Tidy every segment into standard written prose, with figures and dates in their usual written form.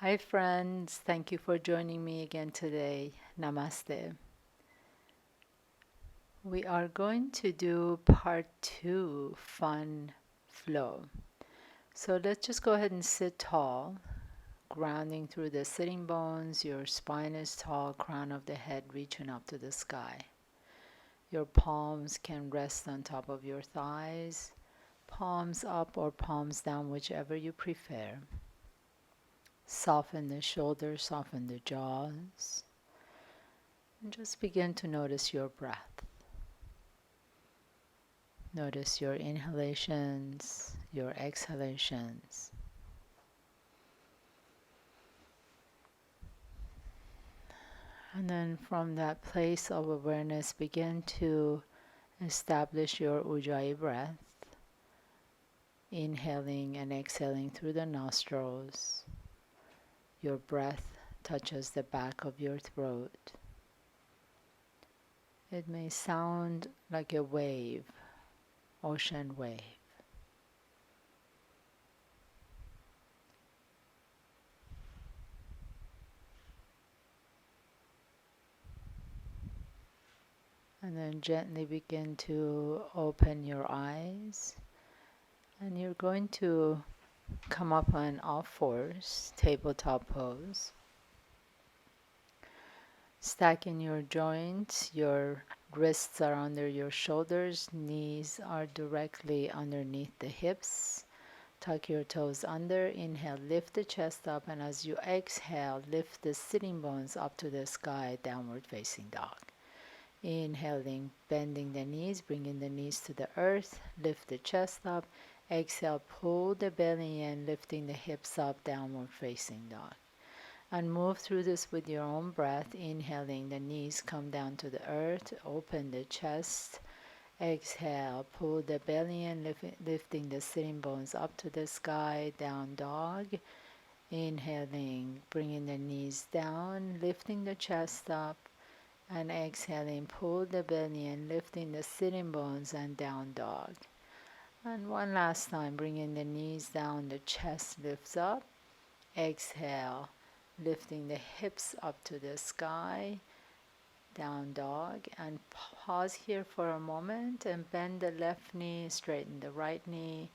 Hi, friends. Thank you for joining me again today. Namaste. We are going to do part two, fun flow. So let's just go ahead and sit tall, grounding through the sitting bones. Your spine is tall, crown of the head reaching up to the sky. Your palms can rest on top of your thighs, palms up or palms down, whichever you prefer. Soften the shoulders, soften the jaws. And just begin to notice your breath. Notice your inhalations, your exhalations. And then from that place of awareness, begin to establish your Ujjayi breath, inhaling and exhaling through the nostrils. Your breath touches the back of your throat. It may sound like a wave, ocean wave. And then gently begin to open your eyes. And you're going to come up on all fours, tabletop pose. Stacking your joints, your wrists are under your shoulders, knees are directly underneath the hips. Tuck your toes under, inhale, lift the chest up, and as you exhale, lift the sitting bones up to the sky, downward facing dog. Inhaling, bending the knees, bringing the knees to the earth, lift the chest up. Exhale, pull the belly in, lifting the hips up, downward facing dog. And move through this with your own breath. Inhaling, the knees come down to the earth, open the chest. Exhale, pull the belly in, lifting the sitting bones up to the sky, down dog. Inhaling, bringing the knees down, lifting the chest up. And exhaling, pull the belly in, lifting the sitting bones and down dog. And one last time, bringing the knees down, the chest lifts up. Exhale, lifting the hips up to the sky, down dog. And pause here for a moment and bend the left knee, straighten the right knee,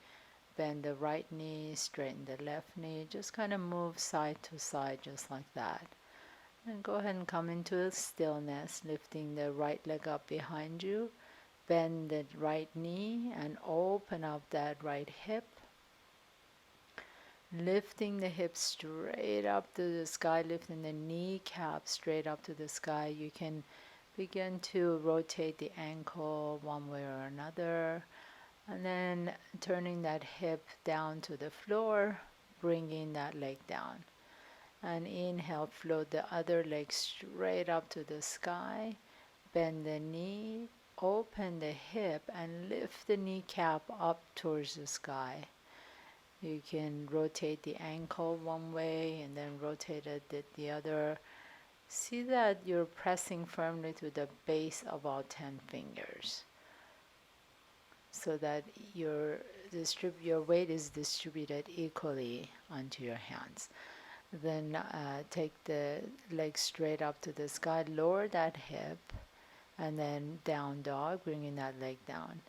bend the right knee, straighten the left knee. Just kind of move side to side just like that. And go ahead and come into stillness, lifting the right leg up behind you. Bend the right knee and open up that right hip. Lifting the hips straight up to the sky, lifting the kneecap straight up to the sky. You can begin to rotate the ankle one way or another. And then turning that hip down to the floor, bringing that leg down. And inhale, float the other leg straight up to the sky. Bend the knee, open the hip, and lift the kneecap up towards the sky. You can rotate the ankle one way and then rotate it the other. See that you're pressing firmly to the base of all 10 fingers so that your weight is distributed equally onto your hands. Then take the leg straight up to the sky, lower that hip, and then down dog, bringing that leg down.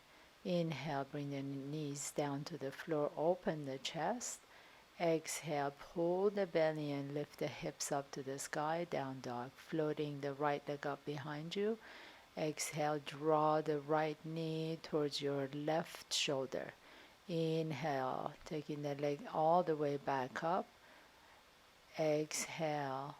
Inhale, bring the knees down to the floor, open the chest. Exhale, pull the belly and lift the hips up to the sky, down dog, floating the right leg up behind you. Exhale, draw the right knee towards your left shoulder. Inhale, taking the leg all the way back up. Exhale,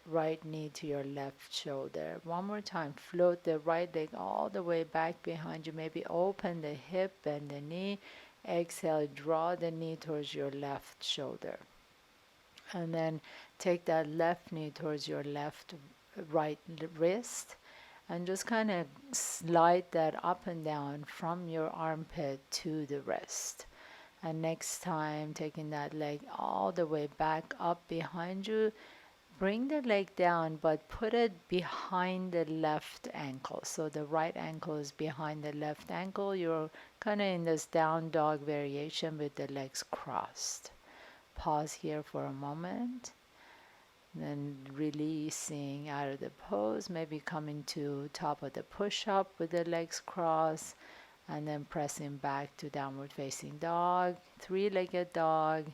right knee to your left shoulder. One more time, float the right leg all the way back behind you. Maybe open the hip, bend the knee. Exhale, draw the knee towards your left shoulder. And then take that left knee towards your right wrist. And just kind of slide that up and down from your armpit to the wrist. And next time, taking that leg all the way back up behind you, bring the leg down, but put it behind the left ankle. So the right ankle is behind the left ankle. You're kind of in this down dog variation with the legs crossed. pause here for a moment. Then releasing out of the pose, maybe coming to top of the push-up with the legs crossed, and then pressing back to downward facing dog, three-legged dog.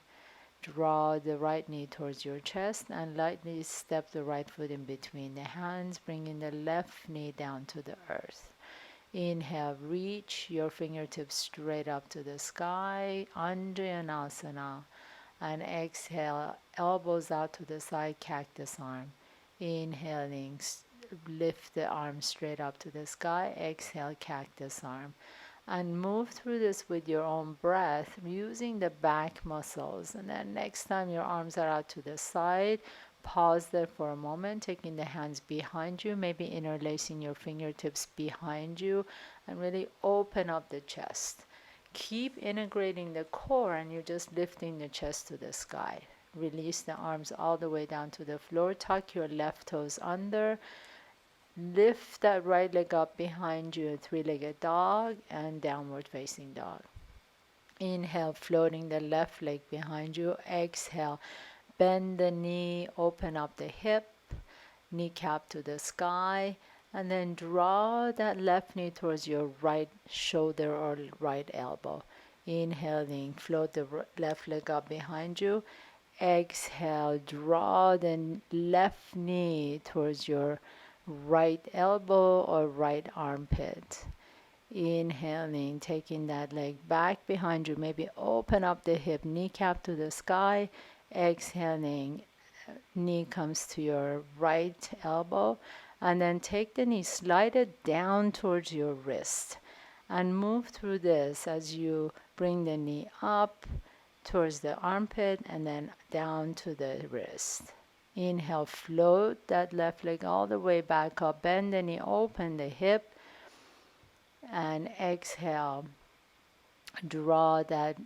Draw the right knee towards your chest and lightly step the right foot in between the hands, bringing the left knee down to the earth. Inhale, reach your fingertips straight up to the sky, Ustrasana. And exhale, elbows out to the side, cactus arm. Inhaling, lift the arm straight up to the sky. Exhale, cactus arm. And move through this with your own breath, using the back muscles. And then next time your arms are out to the side, pause there for a moment, taking the hands behind you, maybe interlacing your fingertips behind you, and really open up the chest. Keep integrating the core, and you're just lifting the chest to the sky. Release the arms all the way down to the floor. Tuck your left toes under. Lift that right leg up behind you, three-legged dog, and downward facing dog. Inhale, floating the left leg behind you. Exhale, bend the knee, open up the hip, kneecap to the sky, and then draw that left knee towards your right shoulder or right elbow. Inhaling, float the left leg up behind you. Exhale, draw the left knee towards your right elbow or right armpit. Inhaling, taking that leg back behind you. Maybe open up the hip, kneecap to the sky. Exhaling, knee comes to your right elbow. And then take the knee, slide it down towards your wrist. And move through this as you bring the knee up towards the armpit and then down to the wrist. Inhale, float that left leg all the way back up, bend the knee, open the hip, and exhale, draw that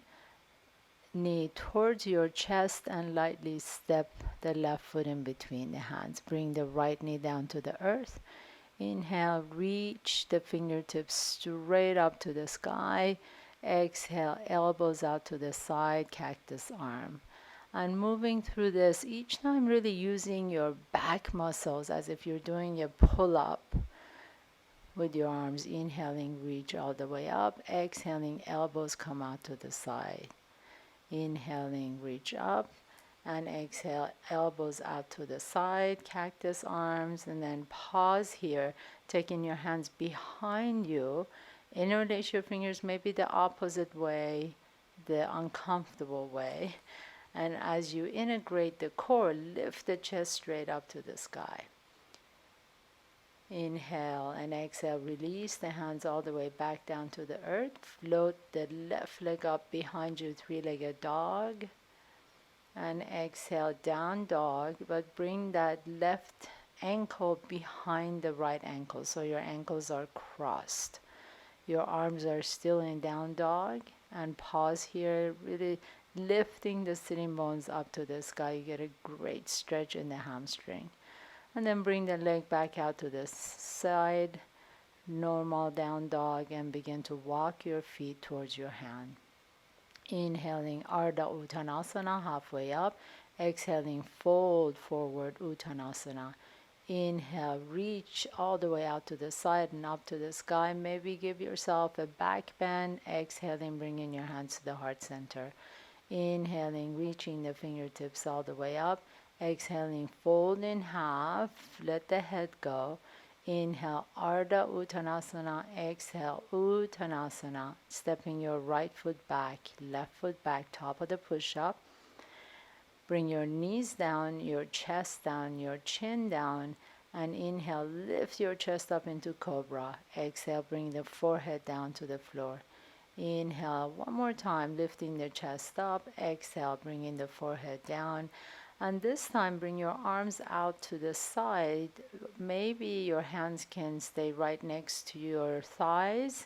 knee towards your chest and lightly step the left foot in between the hands. Bring the right knee down to the earth. Inhale, reach the fingertips straight up to the sky. Exhale, elbows out to the side, cactus arm. And moving through this, each time really using your back muscles as if you're doing a pull-up with your arms. Inhaling, reach all the way up. Exhaling, elbows come out to the side. Inhaling, reach up. And exhale, elbows out to the side, cactus arms. And then pause here, taking your hands behind you. Interlace your fingers maybe the opposite way, the uncomfortable way. And as you integrate the core, lift the chest straight up to the sky. Inhale and exhale, release the hands all the way back down to the earth. Float the left leg up behind you, three-legged dog. And exhale, down dog, but bring that left ankle behind the right ankle so your ankles are crossed. Your arms are still in down dog, and pause here, really lifting the sitting bones up to the sky. You get a great stretch in the hamstring. And then bring the leg back out to the side, normal down dog, and begin to walk your feet towards your hand. Inhaling Ardha Uttanasana, halfway up. Exhaling, fold forward Uttanasana. Inhale, reach all the way out to the side and up to the sky. Maybe give yourself a back bend. Exhaling, bringing your hands to the heart center. Inhaling, reaching the fingertips all the way up. Exhaling, fold in half. Let the head go. Inhale, Ardha Uttanasana. Exhale, Uttanasana. Stepping your right foot back, left foot back, top of the push-up. Bring your knees down, your chest down, your chin down, and inhale, lift your chest up into cobra. Exhale, bring the forehead down to the floor. Inhale, one more time, lifting the chest up. Exhale, bringing the forehead down. And this time, bring your arms out to the side. Maybe your hands can stay right next to your thighs,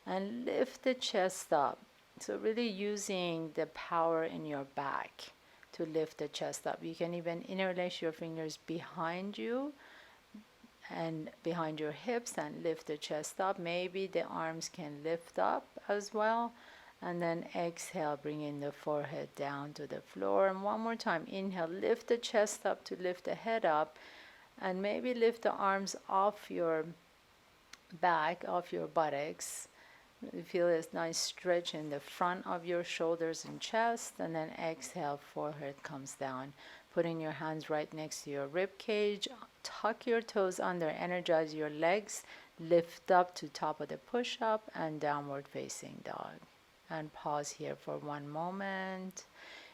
and lift the chest up. So really using the power in your back to lift the chest up. You can even interlace your fingers behind you and behind your hips and lift the chest up. Maybe the arms can lift up as well. And then exhale, bringing the forehead down to the floor. And one more time, inhale, lift the chest up to lift the head up. And maybe lift the arms off your back, off your buttocks. You feel this nice stretch in the front of your shoulders and chest. And then exhale, forehead comes down. Putting your hands right next to your rib cage. Tuck your toes under, energize your legs. Lift up to top of the push-up and downward facing dog. And pause here for one moment.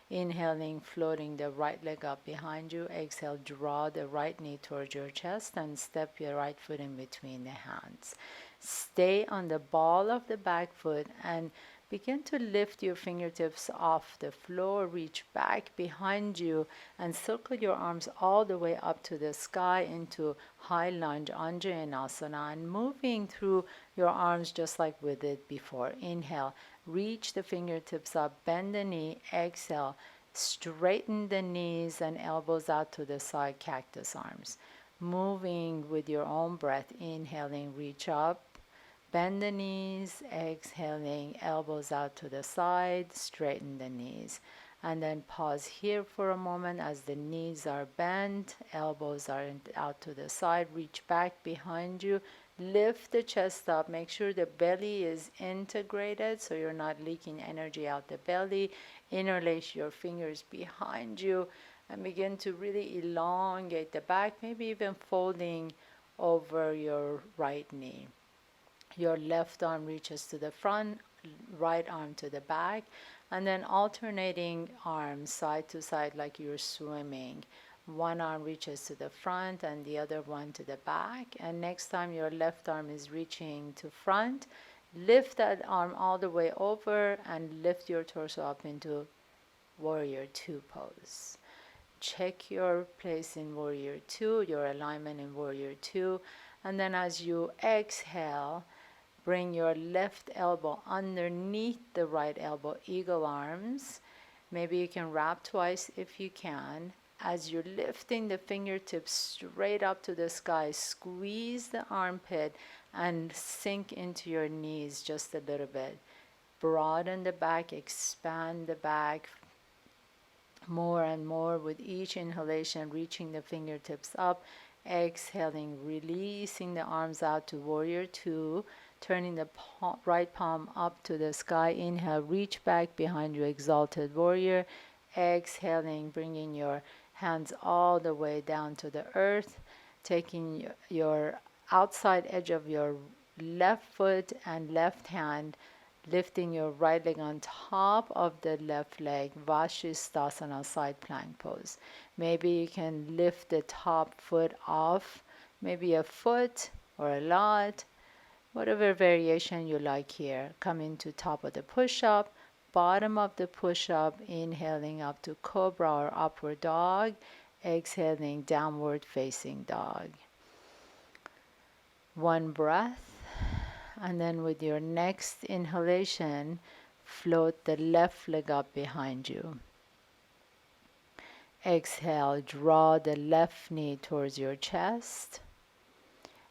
Inhaling, floating the right leg up behind you. Exhale, draw the right knee towards your chest and step your right foot in between the hands. Stay on the ball of the back foot and begin to lift your fingertips off the floor. Reach back behind you and circle your arms all the way up to the sky into high lunge, Ustrasana, and moving through your arms just like we did before. Inhale, reach the fingertips up, bend the knee, exhale, straighten the knees and elbows out to the side, cactus arms. Moving with your own breath, inhaling, reach up, bend the knees, exhaling, elbows out to the side, straighten the knees. And then pause here for a moment as the knees are bent, elbows are out to the side, reach back behind you, lift the chest up, make sure the belly is integrated so you're not leaking energy out the belly. Interlace your fingers behind you and begin to really elongate the back, maybe even folding over your right knee. Your left arm reaches to the front, right arm to the back, and then alternating arms side to side like you're swimming. One arm reaches to the front and the other one to the back. And next time your left arm is reaching to front, lift that arm all the way over and lift your torso up into Warrior Two pose. Check your place in Warrior Two, your alignment in Warrior Two, and then as you exhale, bring your left elbow underneath the right elbow, eagle arms. Maybe you can wrap twice if you can. As you're lifting the fingertips straight up to the sky, squeeze the armpit and sink into your knees just a little bit. Broaden the back, expand the back more and more with each inhalation, reaching the fingertips up. Exhaling, releasing the arms out to Warrior Two, turning the right palm up to the sky. Inhale, reach back behind you, Exalted Warrior. Exhaling, bringing your hands all the way down to the earth, taking your outside edge of your left foot and left hand, lifting your right leg on top of the left leg, Vashisthasana, side plank pose. Maybe you can lift the top foot off, maybe a foot or a lot, whatever variation you like here. Come into top of the push-up, bottom of the push-up, inhaling up to cobra or upward dog, exhaling downward facing dog. One breath. And then with your next inhalation, float the left leg up behind you. Exhale, draw the left knee towards your chest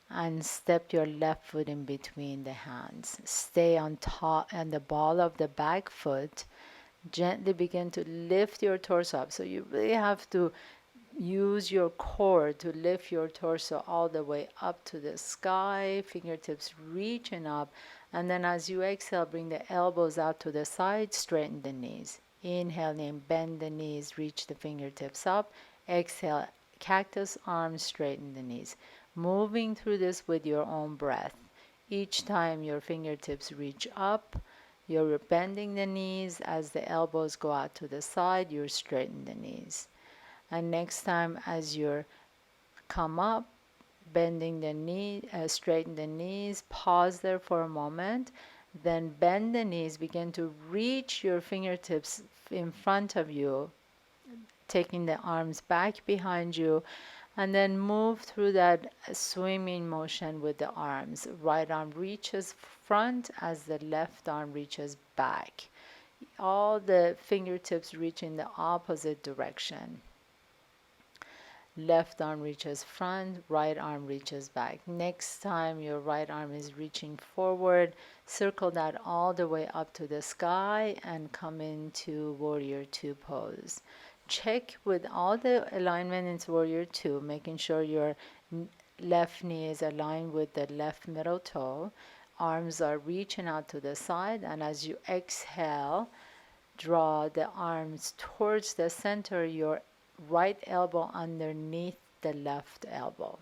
and step your left foot in between the hands. Stay on top and the ball of the back foot. Gently begin to lift your torso up. So you really have to use your core to lift your torso all the way up to the sky, fingertips reaching up. And then as you exhale, bring the elbows out to the side, straighten the knees. Inhaling, bend the knees, reach the fingertips up. Exhale, cactus arms, straighten the knees. Moving through this with your own breath. Each time your fingertips reach up, you're bending the knees. As the elbows go out to the side, you straighten the knees. And next time as you come up, bending the knee, straighten the knees, pause there for a moment, then bend the knees, begin to reach your fingertips in front of you, taking the arms back behind you, and then move through that swimming motion with the arms. Right arm reaches front as the left arm reaches back. All the fingertips reach in the opposite direction. Left arm reaches front, right arm reaches back. Next time your right arm is reaching forward, circle that all the way up to the sky and come into Warrior Two pose. Check with all the alignment into Warrior Two, making sure your left knee is aligned with the left middle toe. Arms are reaching out to the side, and as you exhale, draw the arms towards the center, your right elbow underneath the left elbow.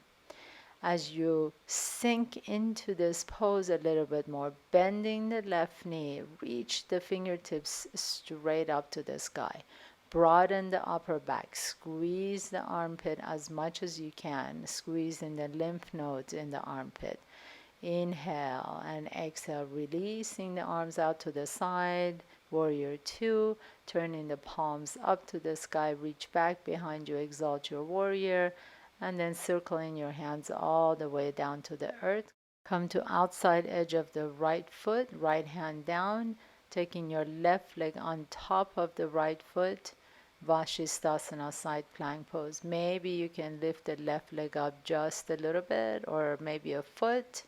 As you sink into this pose a little bit more, bending the left knee, reach the fingertips straight up to the sky. Broaden the upper back, squeeze the armpit as much as you can, squeeze in the lymph nodes in the armpit. Inhale and exhale, releasing the arms out to the side. Warrior Two, turning the palms up to the sky, reach back behind you, exalt your warrior, and then circling your hands all the way down to the earth. Come to outside edge of the right foot, right hand down, taking your left leg on top of the right foot. Vashisthasana, side plank pose. Maybe you can lift the left leg up just a little bit, or maybe a foot,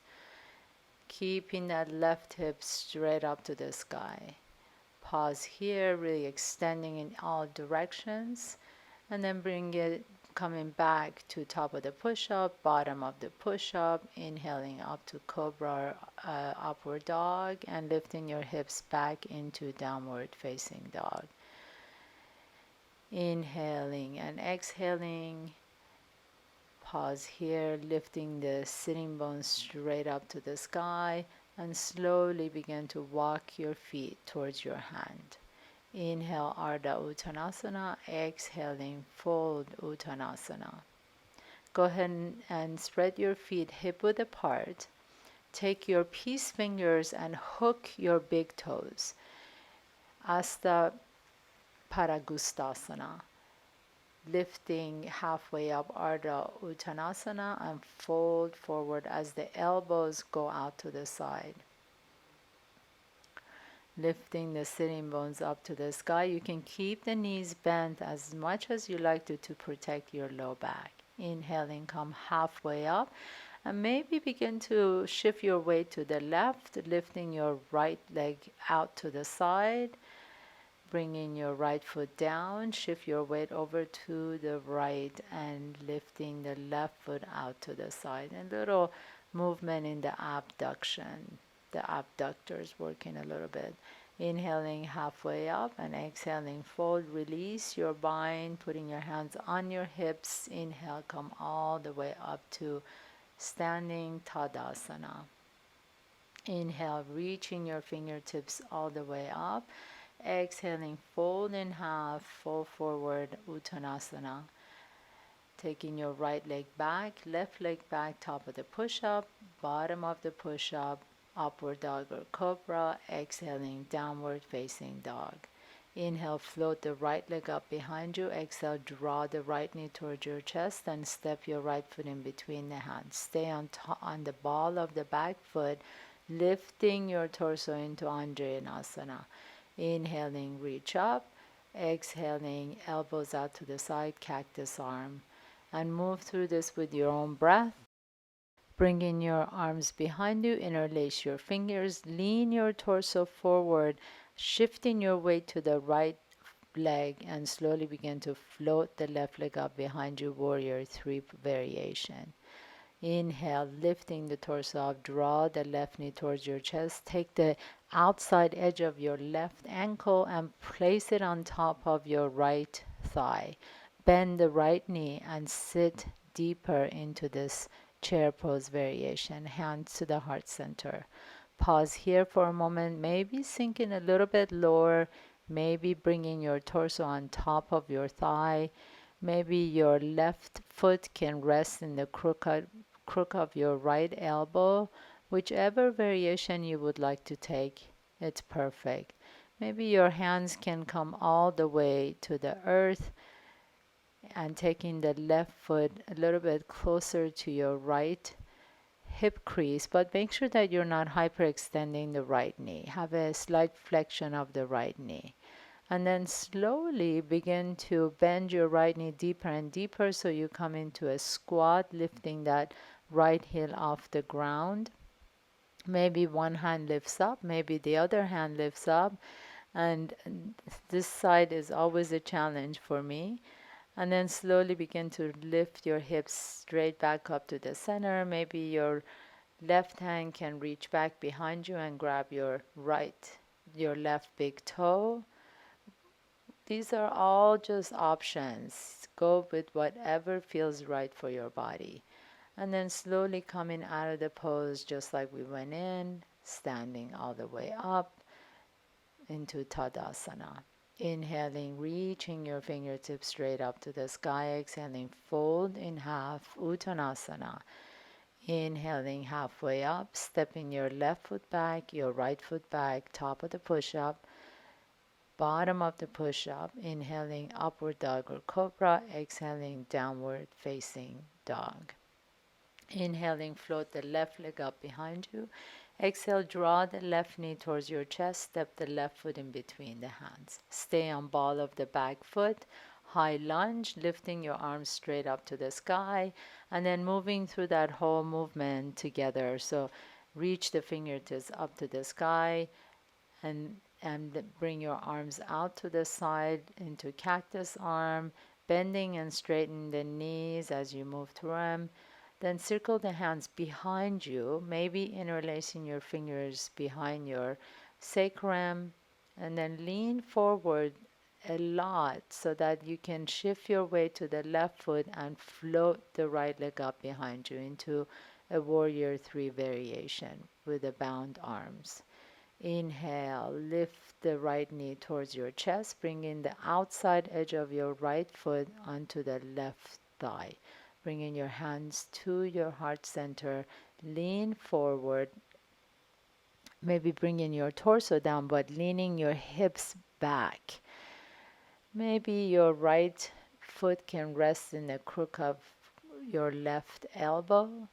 keeping that left hip straight up to the sky. Pause here, really extending in all directions, and then bring it coming back to top of the push-up, bottom of the push-up, inhaling up to cobra, upward dog, and lifting your hips back into downward facing dog. Inhaling and exhaling. Pause here, lifting the sitting bones straight up to the sky, and slowly begin to walk your feet towards your hand. Inhale, Ardha Uttanasana. Exhaling, Fold Uttanasana. Go ahead and spread your feet hip width apart. Take your peace fingers and hook your big toes. Asta Paragustasana. Lifting halfway up, Ardha Uttanasana, and fold forward as the elbows go out to the side. Lifting the sitting bones up to the sky. You can keep the knees bent as much as you like to protect your low back. Inhaling, come halfway up, and maybe begin to shift your weight to the left, lifting your right leg out to the side. Bringing your right foot down, shift your weight over to the right and lifting the left foot out to the side. And little movement in the abduction. The abductors working a little bit. Inhaling halfway up and exhaling, fold, release your bind, putting your hands on your hips. Inhale, come all the way up to standing Tadasana. Inhale, reaching your fingertips all the way up. Exhaling, fold in half, fold forward, Uttanasana. Taking your right leg back, left leg back, top of the push-up, bottom of the push-up, upward dog or cobra. Exhaling, downward facing dog. Inhale, float the right leg up behind you. Exhale, draw the right knee towards your chest and step your right foot in between the hands. Stay on the ball of the back foot, lifting your torso into Anjayanasana. Inhaling, reach up. Exhaling, elbows out to the side, cactus arm. And move through this with your own breath. Bringing your arms behind you, interlace your fingers, lean your torso forward, shifting your weight to the right leg, and slowly begin to float the left leg up behind you, Warrior Three variation. Inhale, lifting the torso up, draw the left knee towards your chest. Take the outside edge of your left ankle and place it on top of your right thigh. Bend the right knee and sit deeper into this chair pose variation, hands to the heart center. Pause here for a moment, maybe sinking a little bit lower, maybe bringing your torso on top of your thigh. Maybe your left foot can rest in the crook of your right elbow. Whichever variation you would like to take, it's perfect. Maybe your hands can come all the way to the earth and taking the left foot a little bit closer to your right hip crease, but make sure that you're not hyperextending the right knee. Have a slight flexion of the right knee. And then slowly begin to bend your right knee deeper and deeper so you come into a squat, lifting that right heel off the ground. Maybe one hand lifts up, maybe the other hand lifts up, and this side is always a challenge for me. And then slowly begin to lift your hips straight back up to the center. Maybe your left hand can reach back behind you and grab your left big toe. These are all just options. Go with whatever feels right for your body. And then slowly coming out of the pose just like we went in, standing all the way up into Tadasana. Inhaling, reaching your fingertips straight up to the sky. Exhaling, fold in half, Uttanasana. Inhaling halfway up, stepping your left foot back, your right foot back, top of the push-up, bottom of the push-up. Inhaling, upward dog or cobra. Exhaling, downward facing dog. Inhaling, float the left leg up behind you. Exhale, draw the left knee towards your chest. Step the left foot in between the hands. Stay on ball of the back foot. High lunge, lifting your arms straight up to the sky. And then moving through that whole movement together. So reach the fingertips up to the sky and bring your arms out to the side into cactus arm, bending and straightening the knees as you move through them. Then circle the hands behind you, maybe interlacing your fingers behind your sacrum, and then lean forward a lot so that you can shift your weight to the left foot and float the right leg up behind you into a warrior three variation with the bound arms. Inhale, lift the right knee towards your chest, bringing the outside edge of your right foot onto the left thigh. Bringing your hands to your heart center, lean forward, maybe bringing your torso down, but leaning your hips back. Maybe your right foot can rest in the crook of your left elbow.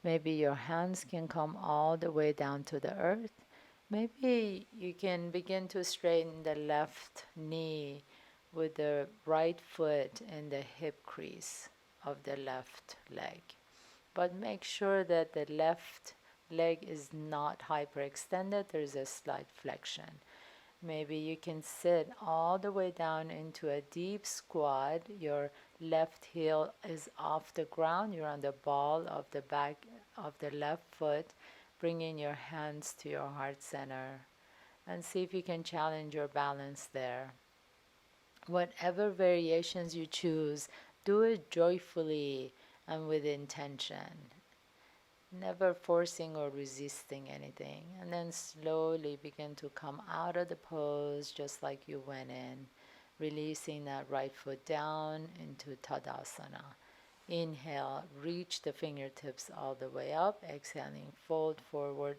Maybe your hands can come all the way down to the earth. Maybe you can begin to straighten the left knee with the right foot in the hip crease of the left leg. But make sure that the left leg is not hyperextended, there's a slight flexion. Maybe you can sit all the way down into a deep squat. Your left heel is off the ground. You're on the ball of the back of the left foot, bringing your hands to your heart center. And see if you can challenge your balance there. Whatever variations you choose, do it joyfully and with intention. Never forcing or resisting anything. And then slowly begin to come out of the pose just like you went in, releasing that right foot down into Tadasana. Inhale, reach the fingertips all the way up. Exhaling, fold forward.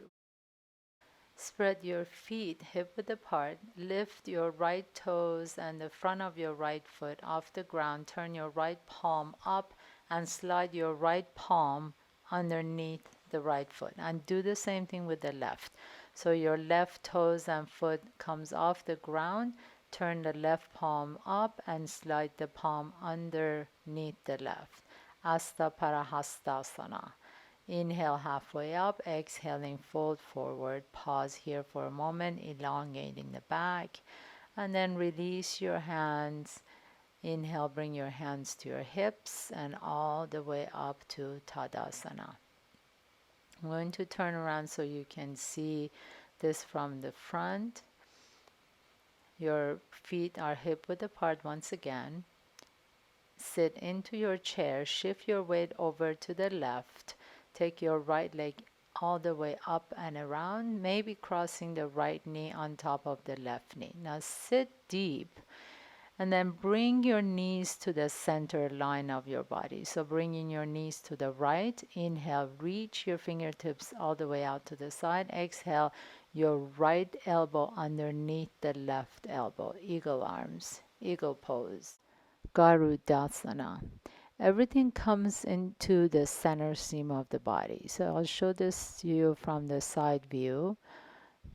Spread your feet hip width apart. Lift your right toes and the front of your right foot off the ground. Turn your right palm up and slide your right palm underneath the right foot. And do the same thing with the left. So your left toes and foot comes off the ground. Turn the left palm up and slide the palm underneath the left. Asta Parahastasana. Inhale halfway up, exhaling, fold forward. Pause here for a moment, elongating the back. And then release your hands. Inhale, bring your hands to your hips and all the way up to Tadasana. I'm going to turn around so you can see this from the front. Your feet are hip width apart once again. Sit into your chair, shift your weight over to the left. Take your right leg all the way up and around, maybe crossing the right knee on top of the left knee. Now sit deep and then bring your knees to the center line of your body. So bringing your knees to the right. Inhale, reach your fingertips all the way out to the side. Exhale, your right elbow underneath the left elbow. Eagle arms, eagle pose. Garudasana. Everything comes into the center seam of the body. So I'll show this to you from the side view.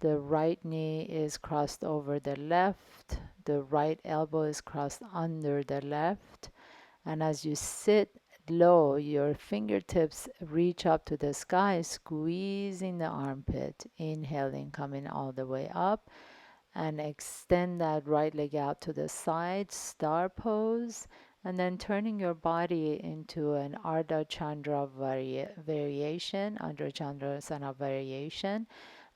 The right knee is crossed over the left. The right elbow is crossed under the left. And as you sit low, your fingertips reach up to the sky, squeezing the armpit. Inhaling, coming all the way up. And extend that right leg out to the side, star pose, and then turning your body into an Ardha Chandra variation, Ardha Chandrasana variation,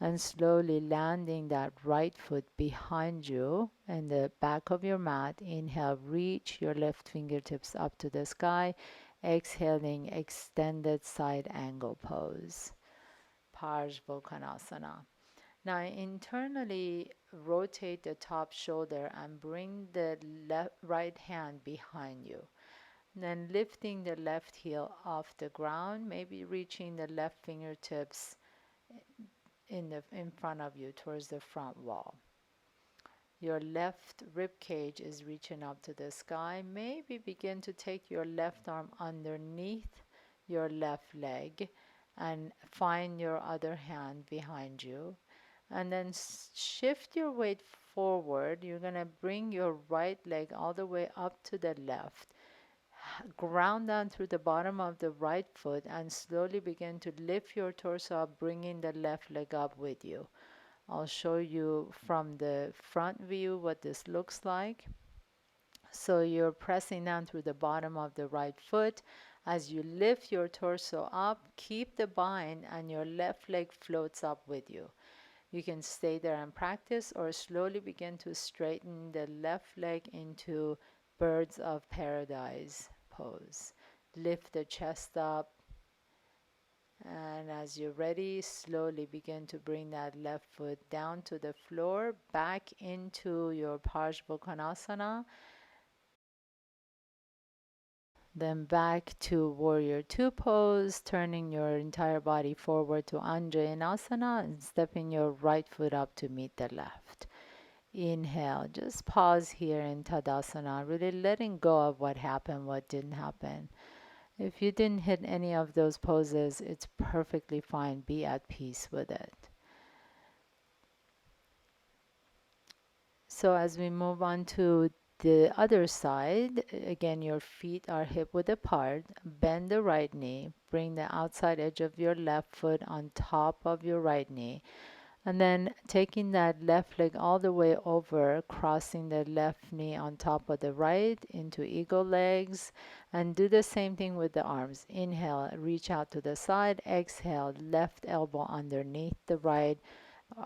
and slowly landing that right foot behind you in the back of your mat. Inhale, reach your left fingertips up to the sky. Exhaling, extended side angle pose, Parsvottanasana. Now internally rotate the top shoulder and bring the right hand behind you. Then lifting the left heel off the ground, maybe reaching the left fingertips in front of you towards the front wall. Your left rib cage is reaching up to the sky. Maybe begin to take your left arm underneath your left leg and find your other hand behind you. And then shift your weight forward. You're going to bring your right leg all the way up to the left. Ground down through the bottom of the right foot and slowly begin to lift your torso up, bringing the left leg up with you. I'll show you from the front view what this looks like. So you're pressing down through the bottom of the right foot. As you lift your torso up, keep the bind and your left leg floats up with you. You can stay there and practice or slowly begin to straighten the left leg into birds of paradise pose. Lift the chest up, and as you're ready, slowly begin to bring that left foot down to the floor, back into your Parsvottanasana, then back to Warrior Two pose, turning your entire body forward to Anjaneyasana and stepping your right foot up to meet the left. Inhale, just pause here in Tadasana, really letting go of what happened, what didn't happen. If you didn't hit any of those poses, it's perfectly fine. Be at peace with it. So as we move on to the other side, again, your feet are hip width apart. Bend the right knee. Bring the outside edge of your left foot on top of your right knee. And then taking that left leg all the way over, crossing the left knee on top of the right into eagle legs. And do the same thing with the arms. Inhale, reach out to the side. Exhale, left elbow underneath the right.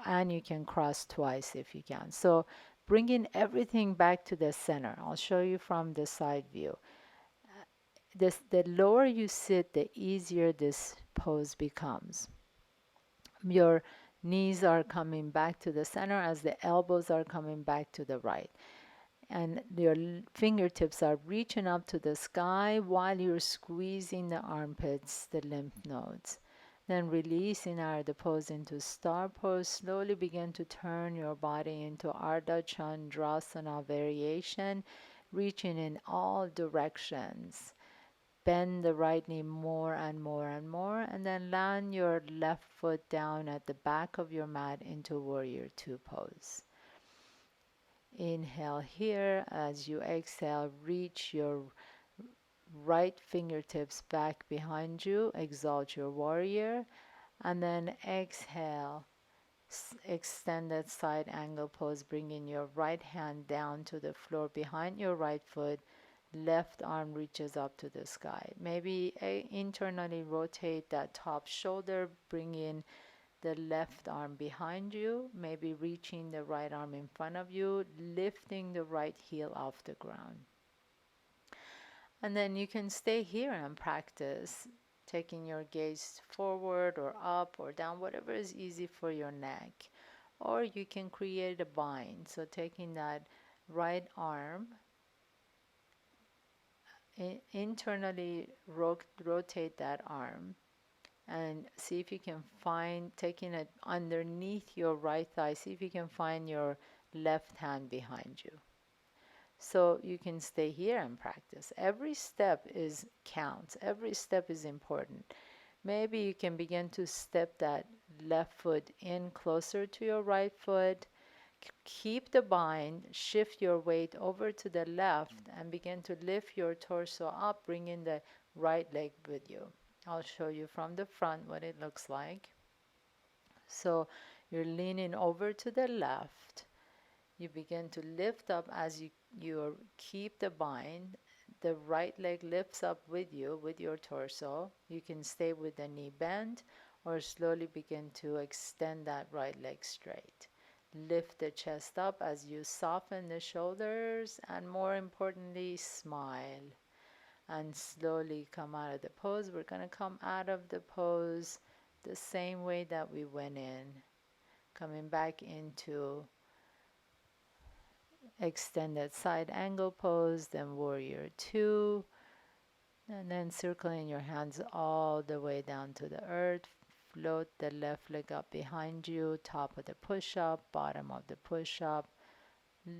And you can cross twice if you can. So bringing everything back to the center. I'll show you from the side view. The lower you sit, the easier this pose becomes. Your knees are coming back to the center as the elbows are coming back to the right. And your fingertips are reaching up to the sky while you're squeezing the armpits, the lymph nodes. Then releasing out of the pose into star pose. Slowly begin to turn your body into Ardha Chandrasana variation, reaching in all directions. Bend the right knee more and more and more, and then land your left foot down at the back of your mat into Warrior Two pose. Inhale here. As you exhale, reach your right fingertips back behind you. Exalt your warrior. And then exhale, extended side angle pose, bringing your right hand down to the floor behind your right foot. Left arm reaches up to the sky. Maybe internally rotate that top shoulder, bring in the left arm behind you, maybe reaching the right arm in front of you, lifting the right heel off the ground. And then you can stay here and practice, taking your gaze forward or up or down, whatever is easy for your neck. Or you can create a bind. So taking that right arm, internally rotate that arm and see if you can find, taking it underneath your right thigh, see if you can find your left hand behind you. So you can stay here and practice. Every step is counts. Every step is important. Maybe you can begin to step that left foot in closer to your right foot. Keep the bind, shift your weight over to the left, and begin to lift your torso up, bringing the right leg with you. I'll show you from the front what it looks like. So you're leaning over to the left. You begin to lift up as you keep the bind. The right leg lifts up with you, with your torso. You can stay with the knee bent or slowly begin to extend that right leg straight. Lift the chest up as you soften the shoulders, and more importantly, smile. And slowly come out of the pose. We're going to come out of the pose the same way that we went in. Coming back into extended side angle pose, then warrior two, and then circling your hands all the way down to the earth. Float the left leg up behind you, top of the push-up, bottom of the push-up,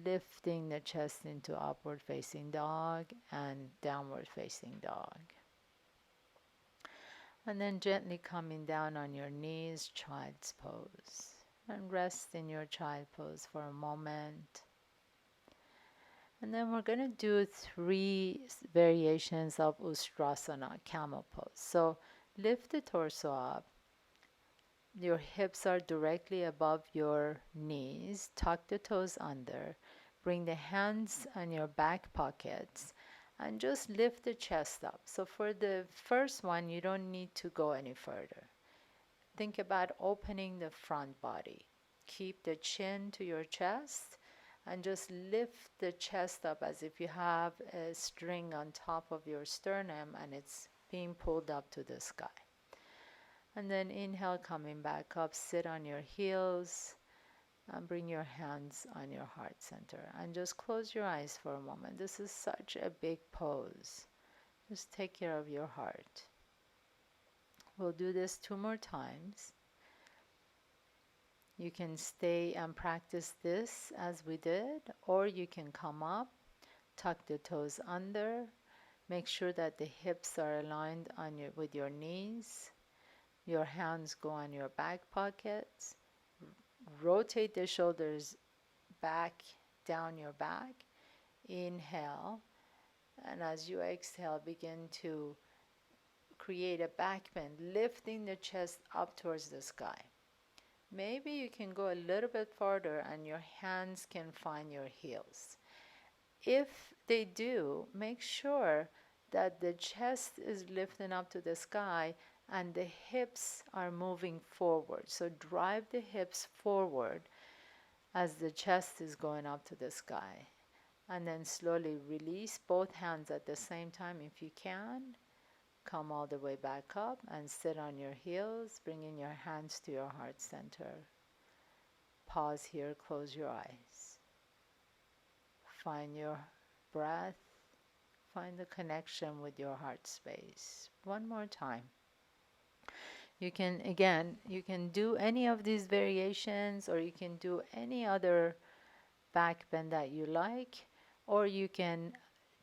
lifting the chest into upward facing dog and downward facing dog. And then gently coming down on your knees, child's pose. And rest in your child pose for a moment. And then we're going to do 3 variations of Ustrasana, camel pose. So lift the torso up. Your hips are directly above your knees. Tuck the toes under. Bring the hands on your back pockets and just lift the chest up. So for the first one, you don't need to go any further. Think about opening the front body. Keep the chin to your chest and just lift the chest up as if you have a string on top of your sternum and it's being pulled up to the sky. And then inhale, coming back up, sit on your heels and bring your hands on your heart center. And just close your eyes for a moment. This is such a big pose. Just take care of your heart. We'll do this 2 more times. You can stay and practice this as we did, or you can come up, tuck the toes under, make sure that the hips are aligned with your knees. Your hands go on your back pockets. Rotate the shoulders back, down your back. Inhale, and as you exhale, begin to create a back bend, lifting the chest up towards the sky. Maybe you can go a little bit farther and your hands can find your heels. If they do, make sure that the chest is lifting up to the sky and the hips are moving forward. So drive the hips forward as the chest is going up to the sky. And then slowly release both hands at the same time if you can. Come all the way back up and sit on your heels, bringing your hands to your heart center. Pause here, close your eyes. Find your breath, find the connection with your heart space. One more time. You can do any of these variations, or you can do any other back bend that you like, or you can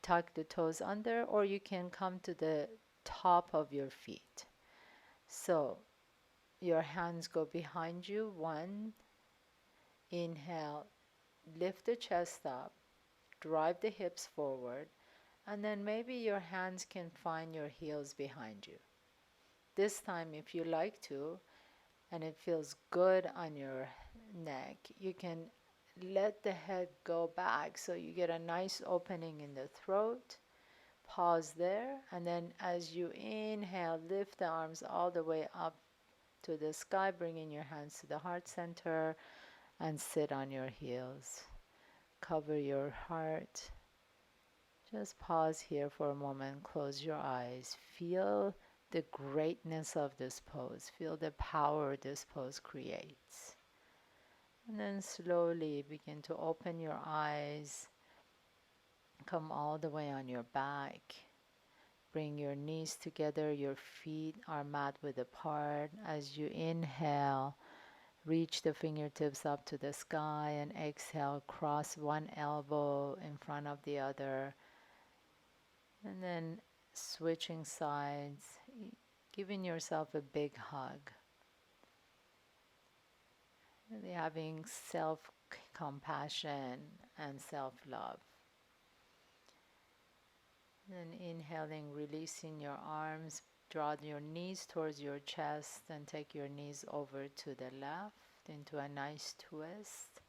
tuck the toes under, or you can come to the top of your feet. So your hands go behind you. 1, inhale, lift the chest up, drive the hips forward, and then maybe your hands can find your heels behind you. This time, if you like to, and it feels good on your neck, you can let the head go back so you get a nice opening in the throat. Pause there, and then as you inhale, lift the arms all the way up to the sky, bringing your hands to the heart center, and sit on your heels. Cover your heart. Just pause here for a moment, close your eyes. Feel the greatness of this pose. Feel the power this pose creates. And then slowly begin to open your eyes. Come all the way on your back. Bring your knees together, your feet are mat width apart. As you inhale, reach the fingertips up to the sky, and exhale, cross one elbow in front of the other. And then switching sides, giving yourself a big hug. Really having self-compassion and self-love. Then inhaling, releasing your arms, draw your knees towards your chest and take your knees over to the left into a nice twist.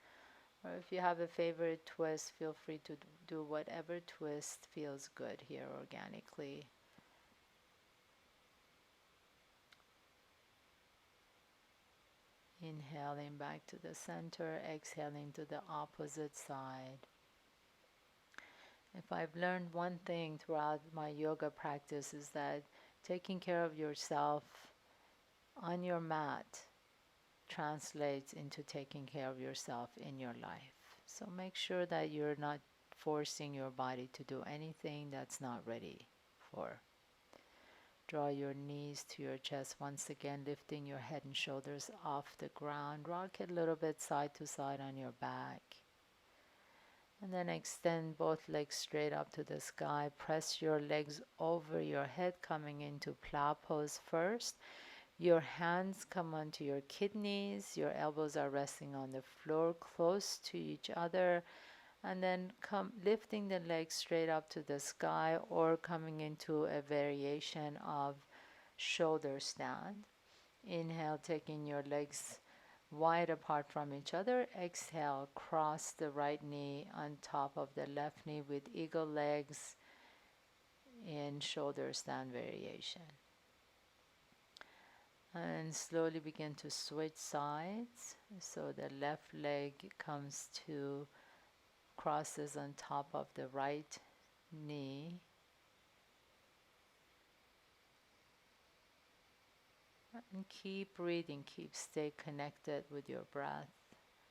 Or if you have a favorite twist, feel free to do whatever twist feels good here organically. Inhaling back to the center, exhaling to the opposite side. If I've learned one thing throughout my yoga practice is that taking care of yourself on your mat translates into taking care of yourself in your life. So make sure that you're not forcing your body to do anything that's not ready for. Draw your knees to your chest once again, lifting your head and shoulders off the ground. Rock it a little bit side to side on your back. And then extend both legs straight up to the sky. Press your legs over your head, coming into plow pose first. Your hands come onto your kidneys. Your elbows are resting on the floor close to each other. And then lifting the legs straight up to the sky or coming into a variation of shoulder stand. Inhale, taking your legs wide apart from each other. Exhale, cross the right knee on top of the left knee with eagle legs in shoulder stand variation. And slowly begin to switch sides. So the left leg crosses on top of the right knee. And keep breathing, stay connected with your breath.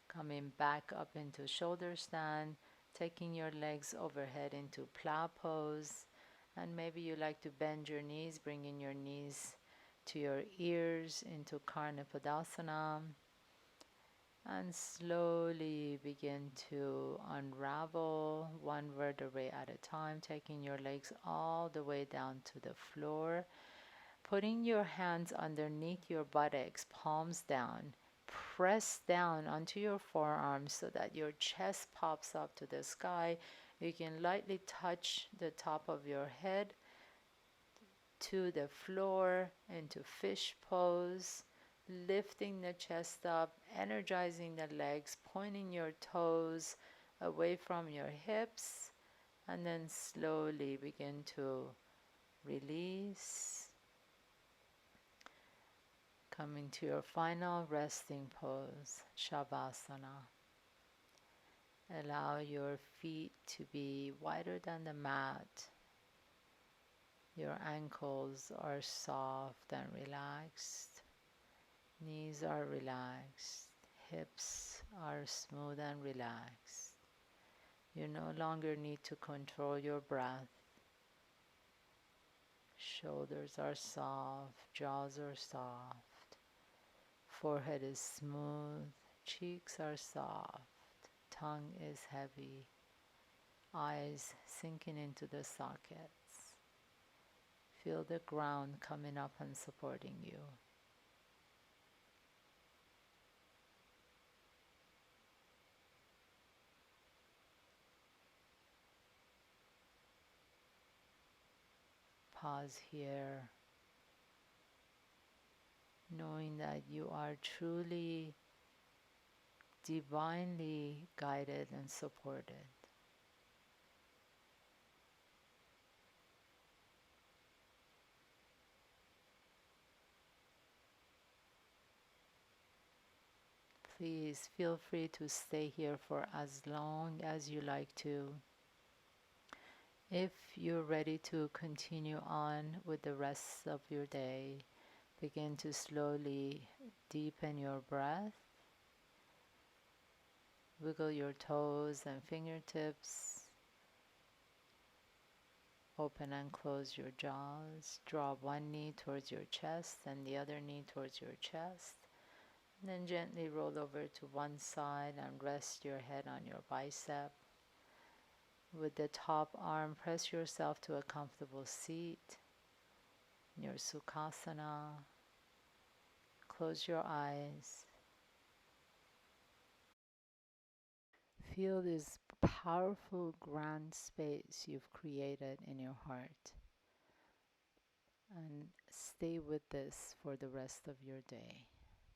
Coming back up into shoulder stand, taking your legs overhead into plow pose. And maybe you like to bend your knees, bringing your knees to your ears into Karna Padasana. And slowly begin to unravel one vertebrae at a time, taking your legs all the way down to the floor. Putting your hands underneath your buttocks, palms down. Press down onto your forearms so that your chest pops up to the sky. You can lightly touch the top of your head to the floor into fish pose. Lifting the chest up, energizing the legs, pointing your toes away from your hips, and then slowly begin to release. Coming to your final resting pose, savasana. Allow your feet to be wider than the mat. Your ankles are soft and relaxed. Knees are relaxed. Hips are smooth and relaxed. You no longer need to control your breath. Shoulders are soft, jaws are soft. Forehead is smooth, cheeks are soft, tongue is heavy, eyes sinking into the sockets. Feel the ground coming up and supporting you. Pause here, knowing that you are truly divinely guided and supported. Please feel free to stay here for as long as you like to. If you're ready to continue on with the rest of your day, begin to slowly deepen your breath. Wiggle your toes and fingertips. Open and close your jaws. Draw one knee towards your chest and the other knee towards your chest. And then gently roll over to one side and rest your head on your bicep. With the top arm, press yourself to a comfortable seat. In your Sukhasana, close your eyes. Feel this powerful ground space you've created in your heart and stay with this for the rest of your day.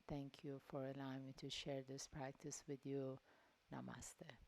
Thank you for allowing me to share this practice with you. Namaste.